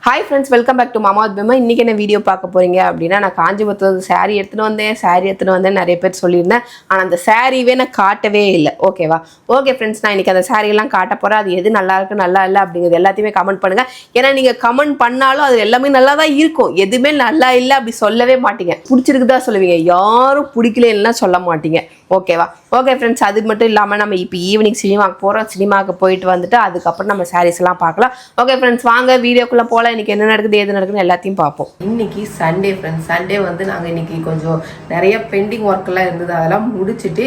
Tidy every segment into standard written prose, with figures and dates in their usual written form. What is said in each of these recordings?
Hi friends, welcome back to Mama with Bima. இன்னைக்கு என்ன video பார்க்க போறீங்க அப்படின்னா நான் காஞ்சிபுரத்துல saree எடுத்துட்டு வந்தேன் நிறைய பேர் சொல்லியிருந்தேன். ஆனா அந்த சாரீவே நான் காட்டவே இல்லை. ஓகேவா? ஓகே ஃப்ரெண்ட்ஸ், நான் இன்னைக்கு அந்த saree எல்லாம் காட்ட போறேன். அது எது நல்லா இருக்கு நல்லா இல்லை அப்படிங்கிறது எல்லாத்தையுமே கமெண்ட் பண்ணுங்க. ஏன்னா நீங்க கமெண்ட் பண்ணாலும் அது எல்லாமே நல்லா தான் இருக்கும். எதுவுமே நல்லா இல்லை அப்படி சொல்லவே மாட்டீங்க. பிடிச்சிருக்குதா சொல்லுவீங்க, யாரும் பிடிக்கலன்னா சொல்ல மாட்டீங்க. ஓகேவா? ஓகே ஃப்ரெண்ட்ஸ், அது மட்டும் இல்லாமல் நம்ம இப்போ ஈவினிங் சினிமாவுக்கு போகிறோம். சினிமாவுக்கு போயிட்டு வந்துட்டு அதுக்கப்புறம் நம்ம சாரீஸ் எல்லாம் பார்க்கலாம். ஓகே ஃப்ரெண்ட்ஸ், வாங்க வீடியோக்குள்ளே போகலாம். இன்றைக்கி என்ன நடக்குது ஏது நடக்குதுன்னு எல்லாத்தையும் பார்ப்போம். இன்றைக்கி சண்டே ஃப்ரெண்ட்ஸ். சண்டே வந்து நாங்கள் இன்றைக்கி கொஞ்சம் நிறைய பெண்டிங் ஒர்க்கெல்லாம் இருந்தது, அதெல்லாம் முடிச்சுட்டு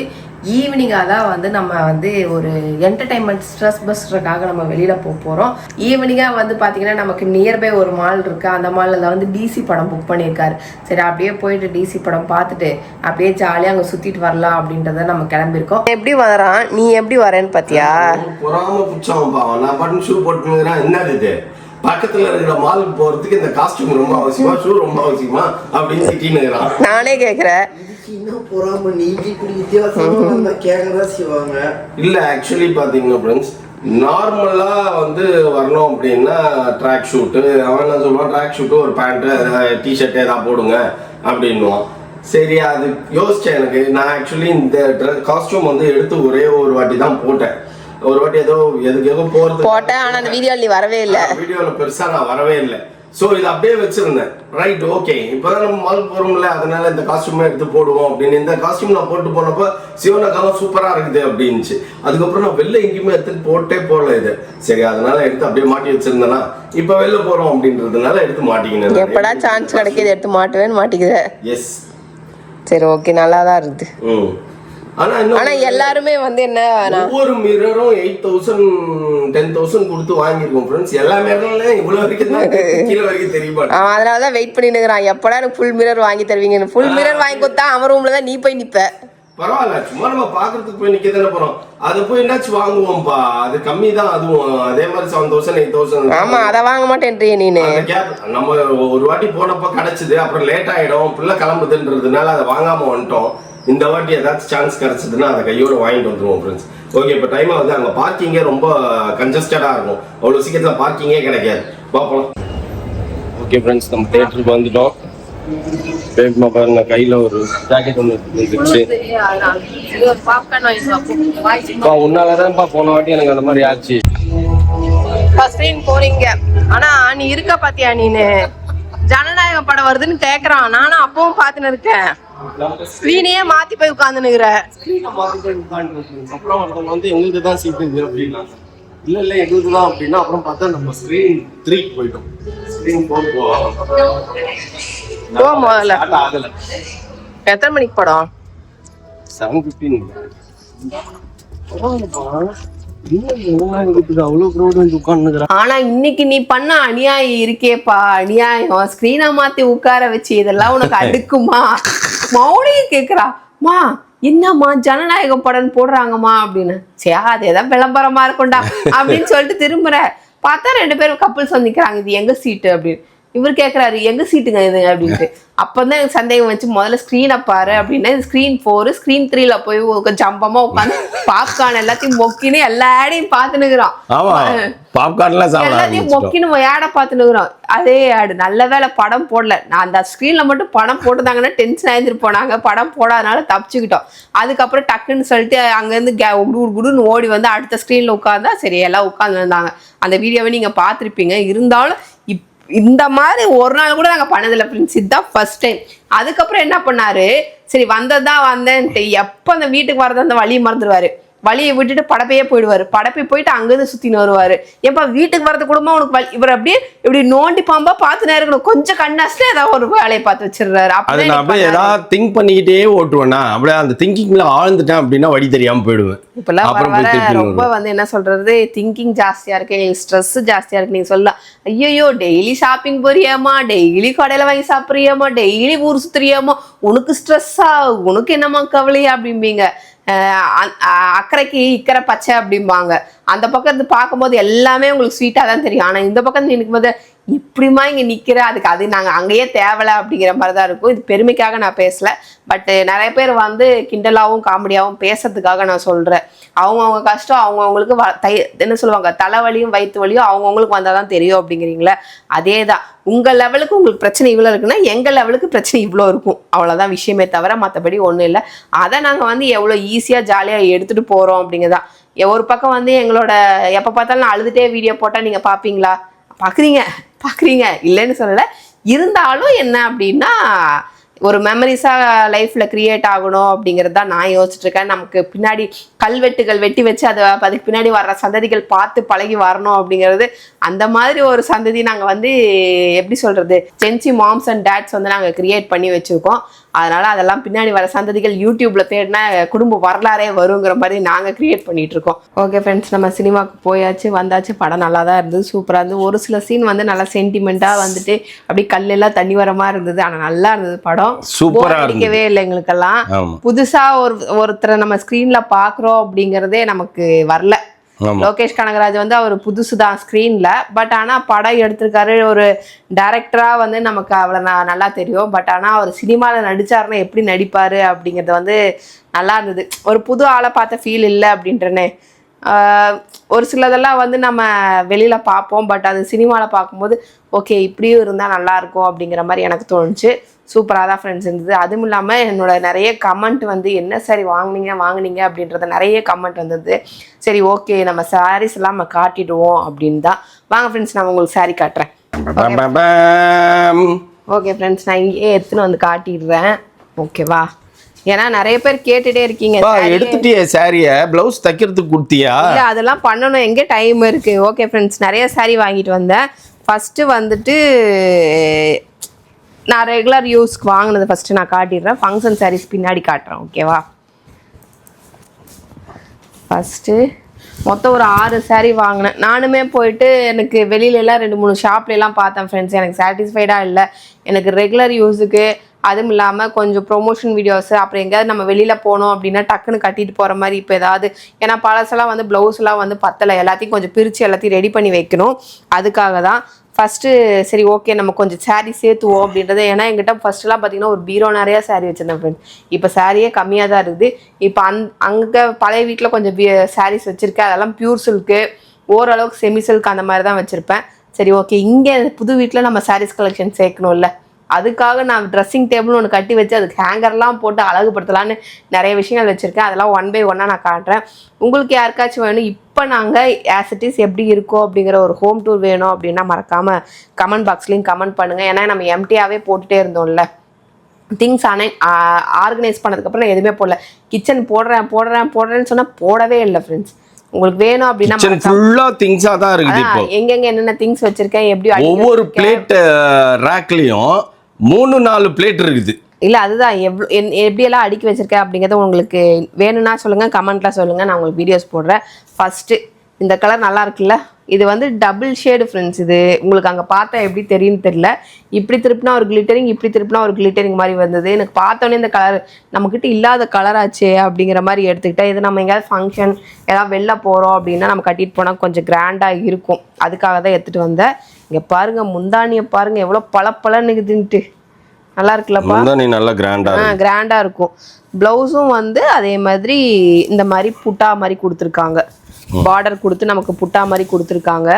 ஈவினிங்காக தான் வந்து நம்ம வந்து ஒரு என்டர்டைன்மெண்ட் ஸ்ட்ரெஸ் பஸ்டருக்காக நம்ம வெளியில் போகிறோம். ஈவினிங்காக வந்து பார்த்தீங்கன்னா நமக்கு நியர்பை ஒரு மால் இருக்குது. அந்த மாலில் வந்து டிசி படம் புக் பண்ணியிருக்காரு. சரி, அப்படியே போயிட்டு டிசி படம் பார்த்துட்டு அப்படியே ஜாலியாக அங்கே சுற்றிட்டு வரலாம் அப்படின்றத நம்ம கிளம்பியிருக்கோம். எப்படி வரான், நீ எப்படி வரேன்னு பார்த்தியா? நான் பாட்டு ஷூ போட்டுக்கிறேன். என்னது பக்கத்துல இருக்கிற மாலுக்கு போறதுக்கு இந்த காஸ்டியூம் ரொம்ப அவசியமா, ஷூ ரொம்ப அவசியமா அப்படின்னு திட்டினுறான். நானே கேட்குறேன், இல்ல ஆக்சுவலி பாத்தீங்கன்னா ஃப்ரெண்ட்ஸ், நார்மலா வந்து வரணும் அப்படின்னா ட்ராக் ஷூட்டு, அவன் என்ன சொல்லுவான், ட்ராக் ஷூட்டு ஒரு பேண்ட்டு டிஷர்ட் ஏதாவது போடுங்க அப்படின்னுவான். சரி, அது யோசிச்சேன். எனக்கு நான் ஆக்சுவலி இந்த காஸ்டியூம் வந்து எடுத்து ஒரே ஒரு வாட்டி தான் போட்டேன். ஒரு வாட்டி ஏதோ எதுக்கு போறது போட்டேன். ஆனா அந்த வீடியோல நீ வரவே இல்லை. வீடியோல பெருசா நான் வரவே இல்லை. ஸோ இது அப்படியே வச்சிருந்தேன். ரைட், ஓகே, இப்போதான் நம்ம மால் போறோம்ல, அதனால இந்த காஸ்டியூமே எடுத்து போடுவோம் அப்படின்னு. இந்த காஸ்டியூம் நான் போட்டு போனப்போ சிவனக்காலம் சூப்பரா இருக்குது அப்படின்னுச்சு. அதுக்கப்புறம் நான் வெளில எங்கேயுமே எடுத்துட்டு போட்டே போடல இது. சரி, அதனால எடுத்து அப்படியே மாட்டி வச்சிருந்தேன்னா இப்ப வெளில போறோம் அப்படின்றதுனால எடுத்து மாட்டிக்கினேன். எப்படா சான்ஸ் கிடைக்குது எடுத்து மாட்டுவேன்னு மாட்டிக்குது. எஸ், சரி, ஓகே, நல்லா தான் இருக்குது. ஆனா எல்லாருமே வந்து என்ன, ஒவ்வொரு மிரரும் 8,000 10,000 கொடுத்து வாங்கிருக்கோம் ஃப்ரெண்ட்ஸ். எல்லா மிரர்லயும் இவ்வளவு வரைக்கும் தான் கீழே வரைக்கும் தெரியுமா. அதனாலதான் வெயிட் பண்ணினுக்குறான், எப்படா எனக்கு ஃபுல் மிரர் வாங்கி தருவீங்க. ஃபுல் மிரர் வாங்கி கொடுத்தா அவன் ரூம்ல தான் நீ போய் நிப்ப. பரவாயில்ல, சும்மா நம்ம பாக்குறதுக்கு போய் நிக்க தானே போறோம். அது போய் என்னாச்சும் வாங்குவோம்ப்பா, அது கம்மி தான். அதுவும் அதே மாதிரி 7,000 8,000. ஆமா, அதை வாங்க மாட்டேன்றிய நீனு. நம்ம ஒரு வாட்டி போனப்ப கிடைச்சது, அப்புறம் லேட் ஆயிடும், பிள்ளை கிளம்புதுன்றதுனால அதை வாங்காம வந்துட்டோம். இந்த வாட்டி ஏதாச்சும் சான்ஸ் கிடைச்சதுன்னா அதை கையோட வாங்கிட்டு வந்துருவோம் ஃப்ரெண்ட்ஸ். ஓகே, இப்போ டைம் வந்து அங்கே பார்க்கிங்கே ரொம்ப கன்ஜஸ்டடாக இருக்கும். அவ்வளோ சீக்கிரத்தில் பார்க்கிங்கே கிடைக்காது. பார்ப்போம். ஓகே ஃப்ரெண்ட்ஸ், நம்ம தியேட்டருக்கு வந்துட்டோம். பேப்மா பாருங்க, கையில் ஒரு ஜாக்கெட் ஒன்று இருந்துச்சு. உன்னாலதான்ப்பா போன வாட்டி எனக்கு அந்த மாதிரி ஆச்சு. போறீங்க, ஆனா நீ இருக்க பாத்தியா, நீனு ஜனநாயக படம் வருதுன்னு கேக்குறான். நானும் அப்பவும் பாத்துன்னு இருக்கேன். ஸ்கிரீனையே மாத்தி போய் உட்கார்ந்துனுக்குற. அப்புறம் ஒருத்தவங்க வந்து எங்களுக்கு தான் சீட் இருக்கு அப்படின்னா, இல்ல எங்களுக்கு தான் அப்படின்னா, அப்புறம் பார்த்தா நம்ம ஸ்கிரீன் 3க்கு போயிட்டோம். ஸ்கிரீன் 4 போ முதல்ல. எத்தனை மணிக்கு படம்? 7:15. ஆனா இன்னைக்கு நீ பண்ண அநியாயம் இருக்கேப்பா, அநியாயம். ஸ்கிரீனை மாத்தி உட்கார வச்சு இதெல்லாம் உனக்கு அடுக்குமா? மௌனியும் கேக்குறா, மா என்னம்மா ஜனநாயக படம் போடுறாங்கம்மா அப்படின்னு. சரி, அது ஏதாவது விளம்பரமா இருக்கும்டா அப்படின்னு சொல்லிட்டு திரும்புற பார்த்தா 2 பேரும் கப்புள்ஸ் வந்துக்கிறாங்க. இது எங்க சீட்டு அப்படின்னு. இவர் கேட்குறாரு, எங்க சீட்டுங்க இது அப்படின்ட்டு. அப்போதான் எனக்கு சந்தேகம் வச்சு, முதல்ல ஸ்க்ரீனை பாரு அப்படின்னா இது ஸ்க்ரீன் 4. ஸ்க்ரீன் 3ல போய் ஜம்பமா உட்காந்து பாப்கார்ன் எல்லாத்தையும் மொக்கின்னு எல்லா ஆடையும் பார்த்துனுக்குறான். எல்லாத்தையும் மொக்கின்னு ஆடை பார்த்துனுக்குறான். அதே ஆடு. நல்ல வேலை படம் போடல. நான் அந்த ஸ்க்ரீன்ல மட்டும் படம் போட்டுதாங்கன்னா டென்ஷன் ஆயிருந்துட்டு போனாங்க. படம் போடாதனால தப்பிச்சுக்கிட்டோம். அதுக்கப்புறம் டக்குன்னு சொல்லிட்டு அங்கேருந்து குடுன்னு ஓடி வந்து அடுத்த ஸ்க்ரீன்ல உட்காந்தா சரி, எல்லாம் உட்காந்து இருந்தாங்க. அந்த வீடியோவை நீங்க பார்த்துருப்பீங்க. இருந்தாலும் இந்த மாதிரி ஒரு நாள் கூட நாங்கள் பண்ணதில்லை ஃப்ரெண்ட்ஸ். இதுதான் ஃபர்ஸ்ட் டைம். அதுக்கப்புறம் என்ன பண்ணாரு, சரி வந்ததான் வந்தேன்ட்டு எப்போ அந்த வீட்டுக்கு வரதான் அந்த வழியை மறந்துடுவாரு. வழியை விட்டுட்டு படப்பையே போயிடுவாரு. படப்பை போயிட்டு அங்கேருந்து சுத்தின்னு வருவாரு. எப்ப வீட்டுக்கு வரது கூடமா உனக்கு இவர் அப்படியே இப்படி நோண்டி பாம்பா பார்த்துனே இருக்கணும். கொஞ்சம் கண்ணாஸ்ல ஏதாவது ஒரு வேலையை பார்த்து வச்சிடுறாரு. அப்படியே ஏதாவது திங்க் பண்ணிக்கிட்டே ஓட்டுவேன்னா அப்படியே அந்த திங்கிங்ல ஆழ்ந்துட்டேன் அப்படின்னா வழி தெரியாம போயிடுவேன். இப்பெல்லாம் ரொம்ப வந்து என்ன சொல்றது, திங்கிங் ஜாஸ்தியா இருக்கு, ஸ்ட்ரெஸ் ஜாஸ்தியா இருக்கு. நீங்க சொல்லலாம், ஐயோ டெய்லி ஷாப்பிங் போறியாமா, டெய்லி கடையில வாங்கி சாப்பிட்றியாமா, டெய்லி ஊர் சுத்துறியாமா, உனக்கு ஸ்ட்ரெஸ்ஸா, உனக்கு என்னமா கவலையா அப்படிம்பீங்க. அக்கறைக்கு இக்கரை பச்சை அப்படிம்பாங்க. அந்த பக்கம் இருந்து பார்க்கும்போது எல்லாமே உங்களுக்கு ஸ்வீட்டாக தான் தெரியும். ஆனால் இந்த பக்கம் நிற்கும் போது இப்படிமா இங்கே நிற்கிற அதுக்கு அது நாங்கள் அங்கேயே தேவலை அப்படிங்கிற மாதிரி தான் இருக்கும். இது பெருமைக்காக நான் பேசலை, பட்டு நிறைய பேர் வந்து கிண்டலாகவும் காமெடியாகவும் பேசுறதுக்காக நான் சொல்கிறேன். அவங்கவுங்க கஷ்டம் அவங்கவுங்களுக்கு என்ன சொல்லுவாங்க, தலைவலியும் வயிற்று வலியும் அவங்கவுங்களுக்கு வந்தால் தான் தெரியும் அப்படிங்கிறீங்களே, அதே தான். உங்கள் லெவலுக்கு உங்களுக்கு பிரச்சனை இவ்வளோ இருக்குன்னா எங்கள் லெவலுக்கு பிரச்சனை இவ்வளோ இருக்கும், அவ்வளோதான் விஷயமே தவிர மற்றபடி ஒன்றும் இல்லை. அதை நாங்கள் வந்து எவ்வளோ ஈஸியாக ஜாலியாக எடுத்துகிட்டு போகிறோம் அப்படிங்கிறதான். ஒரு பக்கம் வந்து எங்களோட எப்போ பார்த்தாலும் நான் அழுதுகிட்டே வீடியோ போட்டால் நீங்கள் பார்ப்பீங்களா? பார்க்குறீங்க இல்லைன்னு சொல்லலை. இருந்தாலும் என்ன அப்படின்னா ஒரு மெமரிஸாக லைஃப்பில் க்ரியேட் ஆகணும் அப்படிங்கிறது தான் நான் யோசிச்சுட்ருக்கேன். நமக்கு பின்னாடி கல்வெட்டுகள் வெட்டி வச்சு அதுக்கு பின்னாடி வர்ற சந்ததிகள் பார்த்து பழகி வரணும் அப்படிங்கிறது. அந்த மாதிரி ஒரு சந்ததி நாங்கள் வந்து எப்படி சொல்கிறது, ஜென்சி மாம்ஸ் அண்ட் டேட்ஸ் வந்து நாங்கள் க்ரியேட் பண்ணி வச்சுருக்கோம். அதனால் அதெல்லாம் பின்னாடி வர சந்ததிகள் யூடியூப்பில் தேடினா குடும்ப வரலாறே வருங்கிற மாதிரி நாங்கள் க்ரியேட் பண்ணிகிட்ருக்கோம். ஓகே ஃப்ரெண்ட்ஸ், நம்ம சினிமாவுக்கு போயாச்சு வந்தாச்சு. படம் நல்லா தான் இருந்தது, சூப்பராக இருந்தது. ஒரு சில சீன் வந்து நல்லா சென்டிமெண்ட்டாக வந்துட்டு அப்படி கல்லெல்லாம் தண்ணி வர மாதிரி இருந்தது. ஆனால் நல்லா இருந்தது படம், சூப்பராக இருக்கவே இல்லை எங்களுக்கெல்லாம். புதுசாக ஒருத்தரை நம்ம ஸ்க்ரீனில் பார்க்குறோம் அப்படிங்கிறதே நமக்கு வரல. லோகேஷ் கனகராஜ் வந்து அவர் புதுசு தான் ஸ்க்ரீனில், பட் ஆனால் படம் எடுத்திருக்காரு. ஒரு டைரக்டராக வந்து நமக்கு அவ்வளோ நல்லா தெரியும். பட் ஆனால் அவர் சினிமாவில் நடித்தாருன்னா எப்படி நடிப்பார் அப்படிங்கிறது வந்து நல்லா இருந்தது. ஒரு புது ஆளை பார்த்த ஃபீல் இல்லை அப்படின்றனே. ஒரு சிலதெல்லாம் வந்து நம்ம வெளியில் பார்ப்போம், பட் அது சினிமாவில் பார்க்கும்போது ஓகே இப்படியும் இருந்தால் நல்லாயிருக்கும் அப்படிங்கிற மாதிரி எனக்கு தோணுச்சு. சூப்பராக தான் ஃப்ரெண்ட்ஸ் இருந்தது. அதுவும் இல்லாமல் என்னோட நிறைய கமெண்ட் வந்து என்ன சாரி வாங்குனீங்க அப்படின்றத நிறைய கமெண்ட் வந்தது. சரி ஓகே நம்ம சாரீஸ் எல்லாம் நம்ம காட்டிடுவோம் அப்படின்னு தான். வாங்க ஃப்ரெண்ட்ஸ், நான் உங்களுக்கு சாரீ காட்டுறேன். ஓகே ஃப்ரெண்ட்ஸ், நான் இங்கேயே எடுத்துன்னு வந்து காட்டிடுறேன். ஓகேவா? ஏன்னா நிறைய பேர் கேட்டுட்டே இருக்கீங்க, எடுத்துட்டியா சாரியை ப்ளவுஸ் தைக்கிறதுக்கு கொடுத்தியா? இல்லை அதெல்லாம் பண்ணணும், எங்கே டைம் இருக்குது. ஓகே ஃப்ரெண்ட்ஸ், நிறைய சாரீ வாங்கிட்டு வந்தேன். ஃபஸ்ட்டு வந்துட்டு நான் ரெகுலர் யூஸ்க்கு வாங்கினது ஃபஸ்ட்டு நான் காட்டிடுறேன். ஃபங்க்ஷன் சாரீஸ் பின்னாடி காட்டுறேன். ஓகேவா? ஃபஸ்ட்டு மொத்தம் ஒரு 6 சாரீ வாங்கினேன். நானுமே போயிட்டு எனக்கு வெளியிலலாம் 2-3 ஷாப்லலாம் பார்த்தேன் ஃப்ரெண்ட்ஸ். எனக்கு சாட்டிஸ்ஃபைடாக இல்லை. எனக்கு ரெகுலர் யூஸுக்கு, அதுவும் இல்லாமல் கொஞ்சம் ப்ரொமோஷன் வீடியோஸு, அப்புறம் எங்கேயாவது நம்ம வெளியில் போனோம் அப்படின்னா டக்குன்னு கட்டிட்டு போகிற மாதிரி. இப்போ ஏதாவது ஏன்னா பழசெல்லாம் வந்து ப்ளவுஸ்லாம் வந்து பத்தலை, எல்லாத்தையும் கொஞ்சம் பிரித்து எல்லாத்தையும் ரெடி பண்ணி வைக்கணும். அதுக்காக தான் ஃபஸ்ட்டு சரி ஓகே நம்ம கொஞ்சம் சாரீ சேர்த்துவோம் அப்படின்றது. ஏன்னா எங்கிட்ட ஃபஸ்ட்டுலாம் பார்த்தீங்கன்னா ஒரு பீரோ நிறையா சாரீ வச்சுருந்தேன் ஃப்ரெண்ட்ஸ். இப்போ சாரியே கம்மியாக தான் இருக்குது. இப்போ அங்கே பழைய வீட்டில் கொஞ்சம் சாரீஸ் வச்சுருக்கேன். அதெல்லாம் பியூர் சில்க்கு, ஓரளவுக்கு செமி சில்க் அந்த மாதிரி தான் வச்சுருப்பேன். சரி ஓகே இங்கே புது வீட்டில் நம்ம சாரீஸ் கலெக்ஷன் சேர்க்கணும்ல, அதுக்காக நான் ட்ரெஸ்ஸிங் டேபிள்னு ஒன்று கட்டி வச்சு அதுக்கு ஹேங்கர்லாம் போட்டு அழகுபடுத்தலான்னு நிறைய விஷயங்கள் வச்சுருக்கேன். அதெல்லாம் 1 by 1 நான் காட்டுறேன். உங்களுக்கு யாருக்காச்சும் வேணும், இப்போ நாங்கள் ஆஸ் இட் இஸ் எப்படி இருக்கோம் அப்படிங்கிற ஒரு ஹோம் டூர் வேணும் அப்படின்னா மறக்காமல் கமெண்ட் பாக்ஸ்லேயும் கமெண்ட் பண்ணுங்கள். ஏன்னா நம்ம எம்டியாகவே போட்டுகிட்டே இருந்தோம்ல. திங்ஸ் ஆர்கனைஸ் பண்ணதுக்கப்புறம் நான் எதுவுமே போடல. கிச்சன் போடுறேன்னு சொன்னால் போடவே இல்லை ஃப்ரெண்ட்ஸ். உங்களுக்கு வேணும் அப்படின்னா ஃபுல்லாக திங்ஸாக தான் இருக்குது. இப்போ எங்கெங்க என்னென்ன திங்ஸ் வச்சுருக்கேன், எப்படி ஒவ்வொரு பிளேட் ரேக்லேயும் 3-4 பிளேட் இருக்குது. இல்லை அதுதான் எப்படியெல்லாம் அடுக்கி வச்சுருக்கேன் அப்படிங்கிறத உங்களுக்கு வேணும்னா சொல்லுங்கள், கமெண்ட்டில் சொல்லுங்கள், நான் உங்களுக்கு வீடியோஸ் போடுறேன். ஃபஸ்ட்டு இந்த கலர் நல்லா இருக்குல்ல, இது வந்து டபுள் ஷேடு ஃப்ரெண்ட்ஸ். இது உங்களுக்கு அங்கே பார்த்தா எப்படி தெரியும்னு தெரியல. இப்படி திருப்பினா ஒரு கிளிட்டரிங், இப்படி திருப்பினா ஒரு கிளிட்டரிங் மாதிரி வந்தது. எனக்கு பார்த்தோன்னே இந்த கலர் நம்மக்கிட்ட இல்லாத கலராச்சே அப்படிங்கிற மாதிரி எடுத்துக்கிட்டேன். இது நம்ம எங்கேயாவது ஃபங்க்ஷன் ஏதாவது வெளில போகிறோம் அப்படின்னா நம்ம கட்டிட்டு போனால் கொஞ்சம் கிராண்டாக இருக்கும். அதுக்காக தான் எடுத்துகிட்டு வந்தேன். இங்கே பாருங்கள், முந்தானியை பாருங்கள் எவ்வளோ பளபளன்னுக்குதுன்ட்டு. நல்லா இருக்குல்லப்பா, நல்லா கிராண்டாக இருக்கும். ப்ளவுஸும் வந்து அதே மாதிரி இந்த மாதிரி புட்டா மாதிரி கொடுத்துருக்காங்க. பார்டர் கொடுத்து நமக்கு புட்டா மாதிரி கொடுத்துருக்காங்க.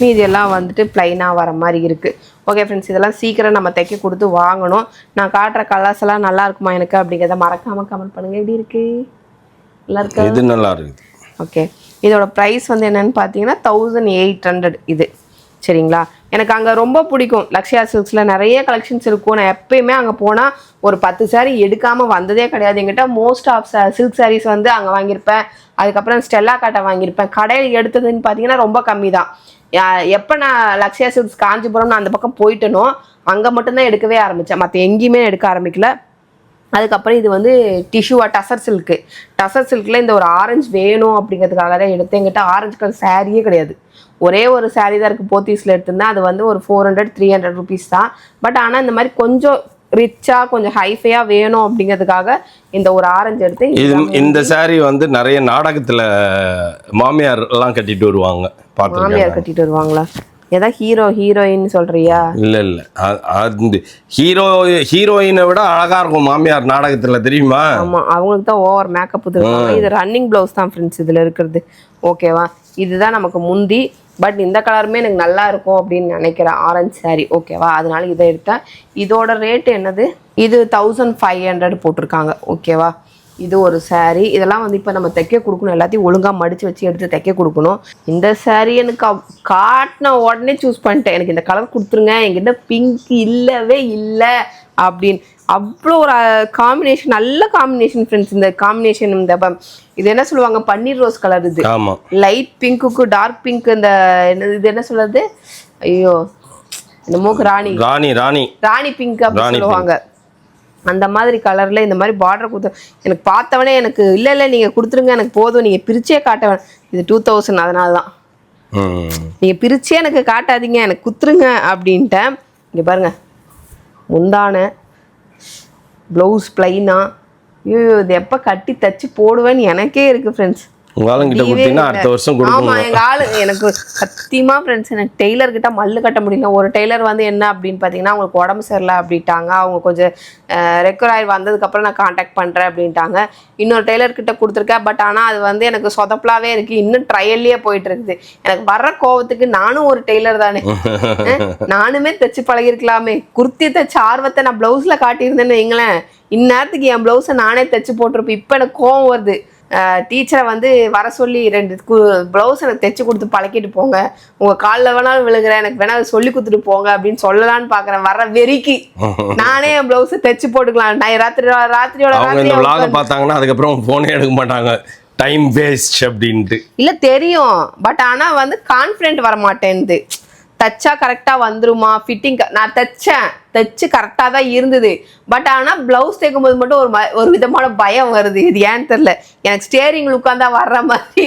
மீதியெல்லாம் வந்துட்டு ப்ளைனாக வர மாதிரி இருக்குது. ஓகே ஃப்ரெண்ட்ஸ், இதெல்லாம் சீக்கிரம் நம்ம தைக்க கொடுத்து வாங்கணும். நான் காட்டுற கலர்ஸ் எல்லாம் நல்லா இருக்குமா எனக்கு அப்படிங்கிறத மறக்காமல் கமெண்ட் பண்ணுங்கள். எப்படி இருக்குது? நல்லா இருக்கா? இது நல்லா இருக்குது. ஓகே, இதோட ப்ரைஸ் வந்து என்னென்னு பார்த்தீங்கன்னா 1800 இது. சரிங்களா? எனக்கு அங்கே ரொம்ப பிடிக்கும். லக்ஷ்யா சில்க்ஸில் நிறைய கலெக்ஷன்ஸ் இருக்கும். நான் எப்பயுமே அங்கே போனால் ஒரு 10 சாரீ எடுக்காமல் வந்ததே கிடையாது. எங்கிட்ட மோஸ்ட் ஆஃப் சில்க் சாரீஸ் வந்து அங்கே வாங்கியிருப்பேன். அதுக்கப்புறம் ஸ்டெல்லா காட்டை வாங்கியிருப்பேன். கடையில் எடுத்ததுன்னு பார்த்தீங்கன்னா ரொம்ப கம்மி தான். எப்போ நான் லக்ஷ்யா சில்க்ஸ் காஞ்சிபுரம் நான் அந்த பக்கம் போயிட்டேனோ அங்கே மட்டும்தான் எடுக்கவே ஆரம்பித்தேன். மற்ற எங்கேயுமே எடுக்க ஆரம்பிக்கல. அதுக்கப்புறம் இது வந்து டிஷ்யூவா டசர் சில்கில் இந்த ஒரு ஆரஞ்சு வேணும் அப்படிங்கிறதுக்காக தான் எடுத்தேன். எங்கிட்ட ஆரஞ்சு கலர் சாரியே கிடையாது. ஒரே ஒரு சாரீ தான் இருக்குது. போத்தீஸில் எடுத்திருந்தேன். அது வந்து ஒரு 400-300 ருபீஸ் தான். பட் ஆனால் இந்த மாதிரி கொஞ்சம் ரிச்சாக கொஞ்சம் ஹைஃபையாக வேணும் அப்படிங்கிறதுக்காக இந்த ஒரு ஆரஞ்சு எடுத்து இந்த saree வந்து நிறைய நாடகத்துல மாமியார் எல்லாம் கட்டிட்டு வருவாங்க பார்த்துருக்கேன். மாமியார் கட்டிட்டு வருவாங்களா? ஏதாவது ஹீரோயின் சொல்றியா? இல்ல அது ஹீரோயினை விட அழகா இருக்கும் மாமியார் நாடகத்துல, தெரியுமா? ஆமா, அவங்களுக்கு தான் ஓவர் மேக்கப் இருக்காங்க. இது ரன்னிங் ப்ளவுஸ் தான் ஃப்ரெண்ட்ஸ் இதுல இருக்கிறது. ஓகேவா? இதுதான் நமக்கு முந்தி. பட் இந்த கலருமே எனக்கு நல்லா இருக்கும் அப்படின்னு நினைக்கிறேன், ஆரஞ்சு saree. ஓகேவா? அதனால இதை எடுத்தேன். இதோட ரேட்டு என்னது? இது 1500 போட்டிருக்காங்க. ஓகேவா? இது ஒரு saree. இதெல்லாம் வந்து இப்போ நம்ம தைக்க கொடுக்கணும், எல்லாத்தையும் ஒழுங்காக மடித்து வச்சு எடுத்து தைக்க கொடுக்கணும். இந்த saree எனக்கு காட்டின உடனே சூஸ் பண்ணிட்டேன். எனக்கு இந்த கலர் கொடுத்துருங்க, என்கிட்ட பிங்க் இல்லவே இல்லை அப்படின்னு. அவ்வளோ ஒரு காம்பினேஷன், நல்ல காம்பினேஷன் ஃப்ரெண்ட்ஸ். இந்த காம்பினேஷன் இந்த இது என்ன சொல்லுவாங்க, பன்னீர் ரோஸ் கலர். இது லைட் பிங்க்குக்கு டார்க் பிங்க், இந்த இது என்ன சொல்றது, ஐயோ இந்த மூக்கு ராணி பிங்க் அப்படி சொல்லுவாங்க. அந்த மாதிரி கலரில் இந்த மாதிரி பார்டர் கொடுத்து எனக்கு பார்த்தவனே எனக்கு இல்லை நீங்கள் கொடுத்துருங்க, எனக்கு போதும், நீங்கள் பிரிச்சே காட்ட வேணும். இது 2000, அதனால தான் நீங்கள் பிரிச்சே எனக்கு காட்டாதீங்க, எனக்கு குத்துருங்க அப்படின்ட்டேன். இங்கே பாருங்கள், முந்தான ப்ளவுஸ் பிளைனா. ஐயோ இது எப்போ கட்டி தச்சு போடுவேன்னு எனக்கே இருக்குது ஃப்ரெண்ட்ஸ். ஆமா, எங்க ஆளு எனக்கு சத்தியமா ஃப்ரெண்ட்ஸ், எனக்கு டெய்லர் கிட்ட மல்லு கட்ட முடியல. ஒரு டெய்லர் வந்து என்ன அப்படின்னு பாத்தீங்கன்னா, அவங்களுக்கு உடம்பு சரியில்லை அப்படின்ட்டாங்க. அவங்க கொஞ்சம் ரெக்கவர் ஆகி வந்ததுக்கு அப்புறம் நான் கான்டாக்ட் பண்றேன் அப்படின்ட்டாங்க. இன்னொரு டெய்லர் கிட்ட கொடுத்துருக்கேன். பட் ஆனா அது வந்து எனக்கு சொதப்பலாவே இருக்கு, இன்னும் ட்ரையல்லையே போயிட்டு இருக்குது. எனக்கு வர்ற கோவத்துக்கு நானும் ஒரு டெய்லர் தானே, நானுமே தைச்சு பழகிருக்கலாமே. குர்த்தி தைச்ச ஆர்வத்தை நான் பிளவுஸ்ல காட்டியிருந்தேன்னு வைங்களேன், இந்நேரத்துக்கு என் பிளவுஸை நானே தைச்சு போட்டிருப்பேன். இப்போ எனக்கு கோவம் வருது. டீச்சரை வந்து வர சொல்லி 2 ப்ளவுஸ் எனக்கு தைச்சு கொடுத்து பழக்கிட்டு போங்க, உங்கள் காலில் வேணாலும் விழுகிறேன், எனக்கு வேணாலும் சொல்லி கொடுத்துட்டு போங்க அப்படின்னு சொல்லலான்னு பார்க்குறேன். வர வெறிக்கு நானே என் ப்ளவுஸை தைச்சு போட்டுக்கலாம். நான் ராத்திரியோட பார்த்தாங்கன்னா அதுக்கப்புறம் ஃபோனே எடுக்க மாட்டாங்க, டைம் வேஸ்ட் அப்படின்ட்டு. இல்லை தெரியும், பட் ஆனால் வந்து கான்ஃபிடென்ட் வர மாட்டேன்து. தச்சா கரெக்டாக வந்துருமா ஃபிட்டிங். நான் தைச்சு கரெக்டாக தான் இருந்தது. பட் ஆனால் ப்ளவுஸ் தைக்கும்போது மட்டும் ஒரு விதமான பயம் வருது. இது ஏன்னு தெரில, எனக்கு ஸ்டேரிங் உட்காந்தா வர்ற மாதிரி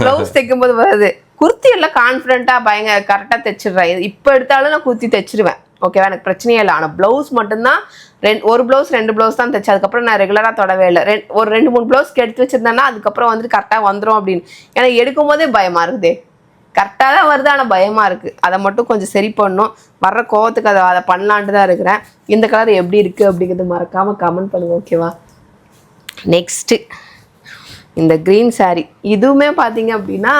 ப்ளவுஸ் தைக்கும்போது வருது. குர்த்தி எல்லாம் கான்ஃபிடென்ட்டாக பயங்கர கரெக்டாக தைச்சிடுறேன். இப்போ எடுத்தாலும் நான் குர்த்தி தைச்சிடுவேன். ஓகேவா? எனக்கு பிரச்சனையே இல்லை. ஆனால் ப்ளவுஸ் மட்டும்தான் ஒரு ப்ளவுஸ் 2 ப்ளவுஸ் தான் தைச்சு, அதுக்கப்புறம் நான் ரெகுலராக தொடவே இல்லை. ஒரு 2-3 ப்ளவுஸ்க்கு எடுத்து வச்சிருந்தேன்னா அதுக்கப்புறம் வந்துட்டு கரெக்டாக வந்துடும் அப்படின்னு. எனக்கு எடுக்கும் போதே பயமாக இருக்குது. கரெக்டாக தான் வருது, ஆனால் பயமாக இருக்குது. அதை மட்டும் கொஞ்சம் சரி பண்ணணும். வர்ற கோவத்துக்கு அதை பண்ணலான்ட்டு தான் இருக்கிறேன். இந்த கலர் எப்படி இருக்குது அப்படிங்கிறது மறக்காமல் கமெண்ட் பண்ணுங்க. ஓகேவா? நெக்ஸ்ட்டு இந்த க்ரீன் saree. இதுவுமே பார்த்தீங்க அப்படின்னா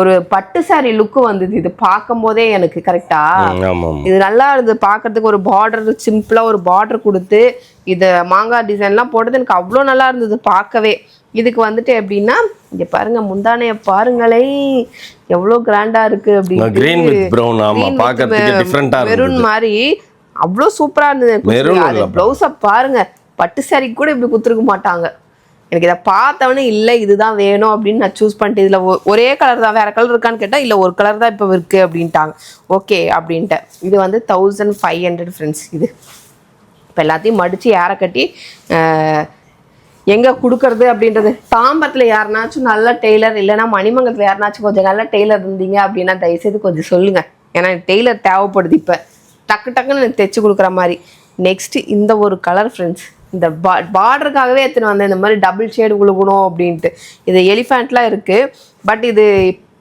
ஒரு பட்டு saree லுக்கு வந்தது. இது பார்க்கும் போதே எனக்கு கரெக்டாக இது நல்லா இருந்தது பார்க்கறதுக்கு. ஒரு பார்டர் சிம்பிளாக ஒரு பார்டர் கொடுத்து இது மாங்காய் டிசைன்லாம் போட்டது எனக்கு அவ்வளோ நல்லா இருந்தது பார்க்கவே. இதுக்கு வந்துட்டு எப்படின்னா, இங்கே பாருங்க, முந்தானைய பாருங்களே எவ்வளோ கிராண்டா இருக்கு அப்படின்னு. மெரூன் மாதிரி அவ்வளோ சூப்பரா இருந்தது. ப்ளவுஸை பாருங்க, பட்டு saree கூட இப்படி குத்துருக்க மாட்டாங்க. எனக்கு இதை பார்த்தவொடனே இல்லை இதுதான் வேணும் அப்படின்னு நான் சூஸ் பண்ணிட்டு, இதில் ஒரே கலர் தான், வேற கலர் இருக்கான்னு கேட்டால் இல்லை ஒரு கலர் தான் இப்போ இருக்கு அப்படின்ட்டாங்க. ஓகே அப்படின்ட்டு. இது வந்து 1500 ஃப்ரெண்ட்ஸ். இது இப்போ எல்லாத்தையும் மடித்து ஏற கட்டி எங்கே கொடுக்கறது அப்படின்றது. தாம்பரத்தில் யாருனாச்சும் நல்ல டெய்லர், இல்லைன்னா மணிமங்கலத்தில் யாருனாச்சும் கொஞ்சம் நல்ல டெய்லர் இருந்தீங்க அப்படின்னா தயவுசெய்து கொஞ்சம் சொல்லுங்கள். ஏன்னா டெய்லர் தேவைப்படுது இப்போ, டக்குன்னு எனக்கு தைச்சு கொடுக்குற மாதிரி. நெக்ஸ்ட்டு இந்த ஒரு கலர் ஃப்ரெண்ட்ஸ், இந்த பார்டருக்காகவே எடுத்துன்னு வந்தேன். இந்த மாதிரி டபுள் ஷேடு கொடுக்கணும் அப்படின்ட்டு. இது எலிஃபேண்ட்லாம் இருக்குது. பட் இது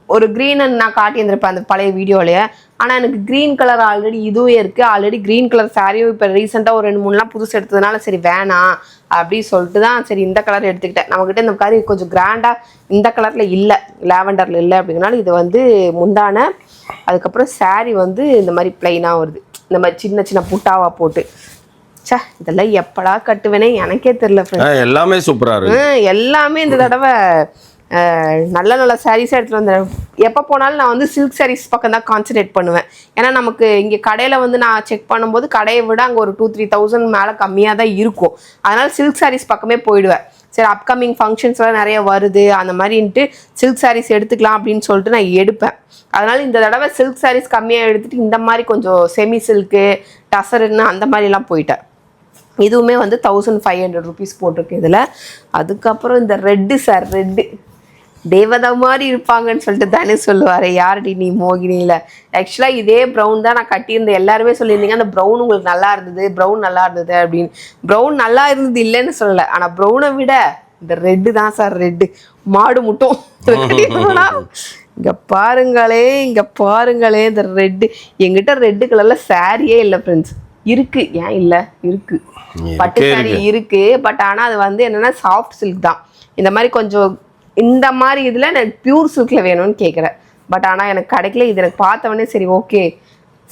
ஒரு க்ரீன் நான் காட்டியிருந்திருப்பேன் அந்த பழைய வீடியோலையே. ஆனால் எனக்கு க்ரீன் கலர் ஆல்ரெடி இதுவே இருக்குது. ஆல்ரெடி க்ரீன் கலர் சாரியும் இப்போ ரீசெண்டாக ஒரு 2-3 புதுசு எடுத்ததுனால சரி வேணாம் அப்படின்னு சொல்லிட்டு தான் சரி இந்த கலர் எடுத்துக்கிட்டேன். நம்மக்கிட்ட இந்த மாதிரி கொஞ்சம் கிராண்டாக இந்த கலரில் இல்லை, லாவெண்டரில் இல்லை அப்படிங்கிறனால இது வந்து முந்தான. அதுக்கப்புறம் சாரி வந்து இந்த மாதிரி பிளைனாக வருது, இந்த மாதிரி சின்ன சின்ன புட்டாவாக போட்டு. சே இதெல்லாம் எப்படா கட்டுவேனே எனக்கே தெரியல. எல்லாமே சூப்பராக இருக்கு. எல்லாமே இந்த தடவை நல்ல நல்ல சாரீஸாக எடுத்துகிட்டு வந்தேன். எப்போ போனாலும் நான் வந்து சில்க் சாரீஸ் பக்கம் தான் கான்சன்ட்ரேட் பண்ணுவேன். ஏன்னா நமக்கு இங்கே கடையில் வந்து நான் செக் பண்ணும்போது கடையை விட அங்கே ஒரு 2-3,000 மேலே கம்மியாக தான் இருக்கும். அதனால் சில்க் சாரீஸ் பக்கமே போயிடுவேன். சரி அப்கமிங் ஃபங்க்ஷன்ஸ்லாம் நிறைய வருது அந்த மாதிரின்ட்டு சில்க் சாரீஸ் எடுத்துக்கலாம் அப்படின்னு சொல்லிட்டு நான் எடுப்பேன். அதனால் இந்த தடவை சில்க் சாரீஸ் கம்மியாக எடுத்துகிட்டு இந்த மாதிரி கொஞ்சம் செமி சில்க்கு டசருன்னு அந்த மாதிரிலாம் போயிட்டேன். இதுவுமே வந்து 1500 ருபீஸ் போட்டிருக்கு இதில். அதுக்கப்புறம் இந்த ரெட்டு தேவதா மாதிரி இருப்பாங்கன்னு சொல்லிட்டு தானே சொல்லுவாரு. யாரடி நீ மோகினியில. ஆக்சுவலாக இதே ப்ரௌன் தான் நான் கட்டியிருந்தேன். எல்லாருமே சொல்லியிருந்தீங்க அந்த ப்ரௌன் உங்களுக்கு நல்லா இருந்தது, ப்ரௌன் நல்லா இருந்தது அப்படின்னு. ப்ரௌன் நல்லா இருந்தது இல்லைன்னு சொல்லலை, ஆனால் ப்ரௌனை விட இந்த ரெட்டு தான் சார், ரெட்டு மாடு முட்டும். இங்கே பாருங்களே இந்த ரெட்டு. எங்கிட்ட ரெட்டு கலரில் சாரியே இல்லை ஃப்ரெண்ட்ஸ். இருக்கு, ஏன் இல்லை, இருக்கு பட்டு சாரி இருக்கு. பட் ஆனால் அது வந்து என்னன்னா சாஃப்ட் சில்க் தான். இந்த மாதிரி கொஞ்சம் இந்த மாதிரி இதில் எனக்கு பியூர் சில்கில் வேணும்னு கேட்குறேன். பட் ஆனால் எனக்கு கிடைக்கல. இது எனக்கு பார்த்தவொடனே சரி ஓகே,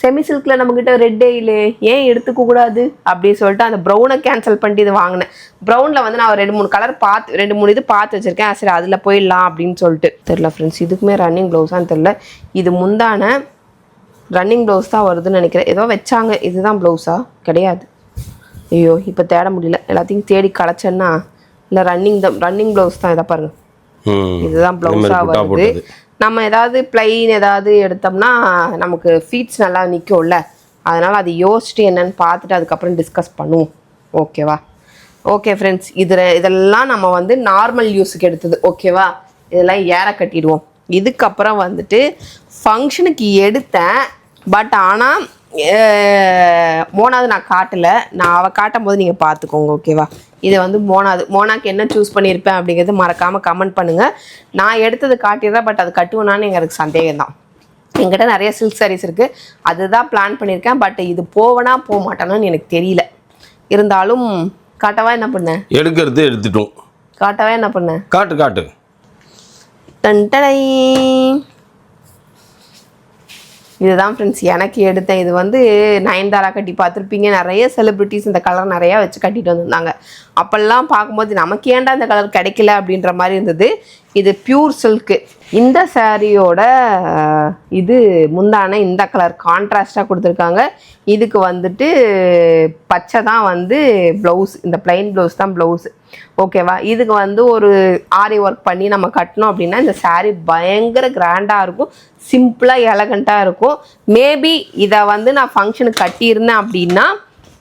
செமி சில்கில் நம்மக்கிட்ட ரெட்டே இல்லை, ஏன் எடுத்துக்க கூடாது அப்படின்னு சொல்லிட்டு அந்த ப்ரௌனை கேன்சல் பண்ணிட்டு இது வாங்கினேன். ப்ரௌனில் வந்து நான் 2-3 கலர் பார்த்து 2-3 இது பார்த்து வச்சுருக்கேன். சரி அதில் போயிடலாம் அப்படின்னு சொல்லிட்டு. தெரில ஃப்ரெண்ட்ஸ், இதுக்குமே ரன்னிங் ப்ளவுஸான்னு தெரில. இது முந்தான ரன்னிங் ப்ளவுஸ் தான் வருதுன்னு நினைக்கிறேன். ஏதோ வச்சாங்க, இதுதான் ப்ளவுஸா? கிடையாது. ஐயோ இப்போ தேட முடியல, எல்லாத்தையும் தேடி களைச்சேன்னா. இல்லை ரன்னிங் ப்ளவுஸ் தான். இதை பாருங்கள், இதுதான் ப்ளவுஸாக வருது. நம்ம ஏதாவது பிளைன் ஏதாவது எடுத்தோம்னா நமக்கு ஃபீட்ஸ் நல்லா நிற்கும்ல, அதனால் அதை யோசிச்சுட்டு என்னென்னு பார்த்துட்டு அதுக்கப்புறம் டிஸ்கஸ் பண்ணுவோம். ஓகேவா? ஓகே ஃப்ரெண்ட்ஸ், இதெல்லாம் நம்ம வந்து நார்மல் யூஸுக்கு எடுத்தது. ஓகேவா? இதெல்லாம் ஏற கட்டிடுவோம். இதுக்கப்புறம் வந்துட்டு ஃபங்க்ஷனுக்கு எடுத்தேன். பட் ஆனால் மோனாவது நான் காட்டலை. நான் அவள் காட்டும் போது நீங்கள் பார்த்துக்கோங்க. ஓகேவா? இதை வந்து மோனாக்கு என்ன சூஸ் பண்ணியிருப்பேன் அப்படிங்கிறது மறக்காமல் கமெண்ட் பண்ணுங்கள். நான் எடுத்தது காட்டிடுறேன். பட் அது கட்டுவேனான்னு எனக்கு சந்தேகம் தான். என்கிட்ட நிறைய சில்க் சாரீஸ் இருக்குது, அதுதான் பிளான் பண்ணியிருக்கேன். பட் இது போவனா போக மாட்டானான்னு எனக்கு தெரியல. இருந்தாலும் காட்டவா என்ன பண்ணேன், எடுக்கிறது எடுத்துட்டோம். காட்டவா என்ன பண்ணேன், காட்டு டன்டனை. இதுதான் ஃப்ரெண்ட்ஸ் எனக்கு எடுத்தேன். இது வந்து நயன்தாரா கட்டி பார்த்துருப்பீங்க. நிறைய செலிப்ரிட்டிஸ் இந்த கலர் நிறையா வச்சு கட்டிட்டு வந்திருந்தாங்க. அப்போல்லாம் பார்க்கும்போது நமக்கு ஏன்டா இந்த கலர் கிடைக்கல அப்படின்ற மாதிரி இருந்தது. இது பியூர் சில்க்கு. இந்த சாரியோட இது முந்தான இந்த கலர் கான்ட்ராஸ்டாக கொடுத்துருக்காங்க. இதுக்கு வந்துட்டு பச்சை தான் வந்து ப்ளவுஸ், இந்த பிளைன் ப்ளவுஸ் தான் ப்ளவுஸு. ஓகேவா? இதுக்கு வந்து ஒரு ஆரி ஒர்க் பண்ணி நம்ம கட்டினோம் அப்படின்னா இந்த சாரீ பயங்கர கிராண்டாக இருக்கும், சிம்பிளாக எலகண்ட்டாக இருக்கும். மேபி இதை வந்து நான் ஃபங்க்ஷனுக்கு கட்டியிருந்தேன் அப்படின்னா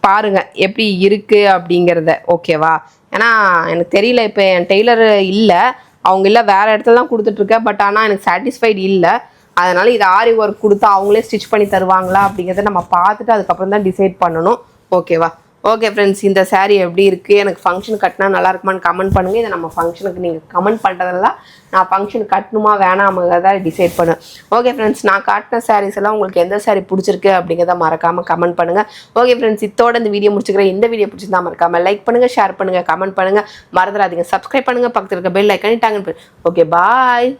பாருங்கள் எப்படி இருக்குது அப்படிங்கிறத. ஓகேவா? ஏன்னா எனக்கு தெரியல, இப்போ என் டெய்லர் இல்லை, அவங்க இல்லை, வேறு இடத்துல தான் கொடுத்துட்ருக்கேன். பட் ஆனால் எனக்கு சாட்டிஸ்ஃபைடு இல்லை. அதனால் இது ஆரி ஒர்க் கொடுத்து அவங்களே ஸ்டிச் பண்ணி தருவாங்களா அப்படிங்கிறத நம்ம பார்த்துட்டு அதுக்கப்புறம் தான் டிசைட் பண்ணணும். ஓகேவா? ஓகே ஃப்ரெண்ட்ஸ், இந்த சாரீ எப்படி இருக்குது, எனக்கு ஃபங்க்ஷன் கட்டினா நல்லா இருக்குமான்னு கமெண்ட் பண்ணுங்கள். இதை நம்ம ஃபங்க்ஷனுக்கு நீங்கள் கமெண்ட் பண்ணுறதெல்லாம் நான் ஃபங்க்ஷன் கட்டணுமா வேணாமங்கிறத டிசைட் பண்ணுவேன். ஓகே ஃப்ரெண்ட்ஸ், நான் காட்டின சாரீஸ் எல்லாம் உங்களுக்கு எந்த சாரீ பிடிச்சிருக்கு அப்படிங்கிறத மறக்காமல் கமெண்ட் பண்ணுங்கள். ஓகே ஃப்ரெண்ட்ஸ், இதோட இந்த வீடியோ முடிச்சுக்கிறேன். இந்த வீடியோ பிடிச்சிருந்தா மறக்காமல் லைக் பண்ணுங்கள், ஷேர் பண்ணுங்கள், கமெண்ட் பண்ணுங்கள், மறந்துடாதீங்க சப்ஸ்கிரைப் பண்ணுங்கள், பக்கத்தில் இருக்க பெல் ஐக்கானே டாங்க. ஓகே, பாய்.